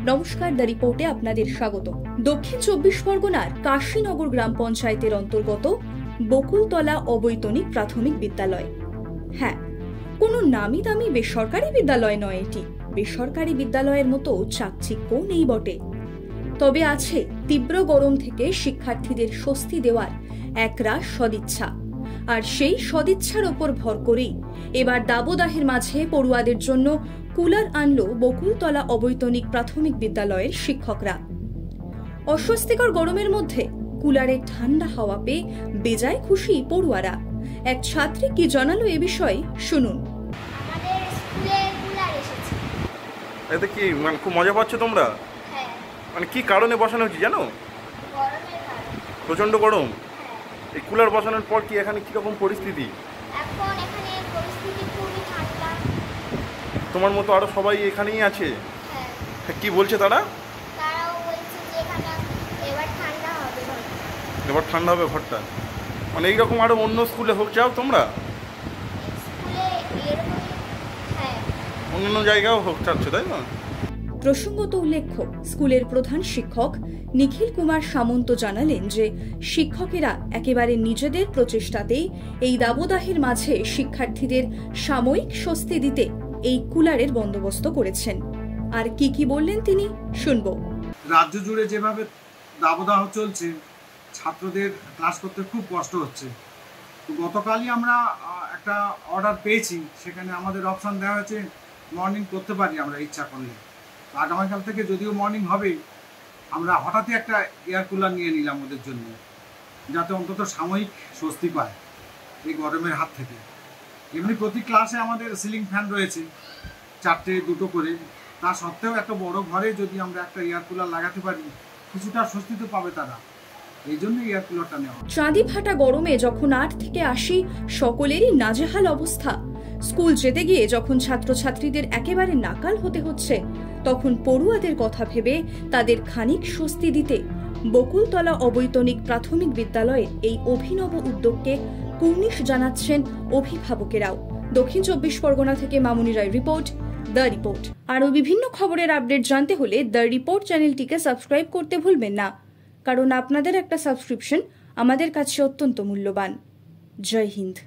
নমস্কার, দ্য রিপোর্টে আপনাদের স্বাগত। দক্ষিণ 24 পরগনার কাশীনগর গ্রাম পঞ্চায়েতের অন্তর্গত বকুলতলা অবৈতনিক প্রাথমিক বিদ্যালয়। হ্যাঁ, কোনো নামি দামি বেসরকারি বিদ্যালয় নয় এটি। বেসরকারি বিদ্যালয়ের মতো চাকচিক্য নেই বটে, তবে আছে তীব্র গরম থেকে শিক্ষার্থীদের স্বস্তি দেওয়ার একরাশ সদিচ্ছা। আর সেই সদিচ্ছার ওপর ভর করেই এবার দাবদাহের মাঝে পড়ুয়াদের জন্য কুলার আনলো বকুলতলা অবৈতনিক প্রাথমিক বিদ্যালয়ের শিক্ষকরা। অস্বস্তিকর গরমের মধ্যে কুলারের ঠান্ডা হাওয়া পেয়ে বেজায় খুশি পড়ুয়ারা। এক ছাত্রী কি জানালো এ বিষয়ে শুনুন। আমাদের স্কুলে কুলার এসেছে। এতে কি খুব মজা পাচ্ছ তোমরা? হ্যাঁ। মানে কি কারণে বসানো হচ্ছে জানো? গরমের কারণে। প্রচন্ড গরম। হ্যাঁ। এই কুলার বসানোর পর কি এখানে কিরকম পরিস্থিতি? এখন এখানে পরিস্থিতি খুবই ঠান্ডা। তোমার মতো আরো সবাই এখানেই আছে? হ্যাঁ। কি বলছে তারা? তারাও বলছে যে এখানে এবার ঠান্ডা হবে ঘরটা। এবার ঠান্ডা হবে ঘরটা। মানে এইরকম আরো অন্য স্কুলে হোক চাও তোমরা? স্কুলে এরকম, হ্যাঁ, অন্যান্য জায়গাও হোক চাচ্ছ, তাই না? প্রসঙ্গত উল্লেখ্য, স্কুলের প্রধান শিক্ষক নিখিল কুমার সামন্ত জানালেন যে শিক্ষকেরা একেবারে নিজেদের প্রচেষ্টাতেই এই দাবদাহের মাঝে শিক্ষার্থীদের সাময়িক স্বস্তি দিতে এই কুলারের বন্দোবস্ত করেছেন। আর কি বললেন তিনি শুনব। রাজ্য জুড়ে যেভাবে দাবদাহ চলছে, ছাত্রদের ক্লাস করতে খুব কষ্ট হচ্ছে। তো গতকালই আমরা একটা অর্ডার পেয়েছি, সেখানে আমাদের অপশান দেওয়া হয়েছে মর্নিং করতে পারি আমরা ইচ্ছা করলে। আগামীকাল থেকে যদিও মর্নিং হবে, আমরা হঠাৎই একটা এয়ার কুলার নিয়ে নিলাম ওদের জন্য, যাতে অন্তত সাময়িক স্বস্তি পায় এই গরমের হাত থেকে। এমনি প্রতি ক্লাসে আমাদের সিলিং ফ্যান রয়েছে 4টে 2টো করে। তা সত্ত্বেও এত বড় ঘরে যদি আমরা একটা এয়ার কুলার লাগাতে পারি, কিছুটা স্বস্তি তো পাবে তারা। এই জন্য এয়ার কুলারটা নেওয়া। চাঁদি ফাটা গরমে যখন 8 থেকে 80 সকলেরই নাজেহাল অবস্থা, স্কুল যেতে গিয়ে যখন ছাত্রছাত্রীদের একেবারে নাকাল হতে হচ্ছে, তখন পড়ুয়াদের কথা ভেবে তাদের খানিক স্বস্তি দিতে বকুলতলা অবৈতনিক প্রাথমিক বিদ্যালয়ের এই অভিনব উদ্যোগকে কুর্নিশ জানাচ্ছেন অভিভাবকেরাও। দক্ষিণ 24 পরগনা থেকে মামুনি রায় রিপোর্ট, দ্য রিপোর্ট। আরও বিভিন্ন খবরের আপডেট জানতে হলে দ্য রিপোর্ট চ্যানেলটিকে সাবস্ক্রাইব করতে ভুলবেন না, কারণ আপনাদের একটা সাবস্ক্রিপশন আমাদের কাছে অত্যন্ত মূল্যবান। জয় হিন্দ।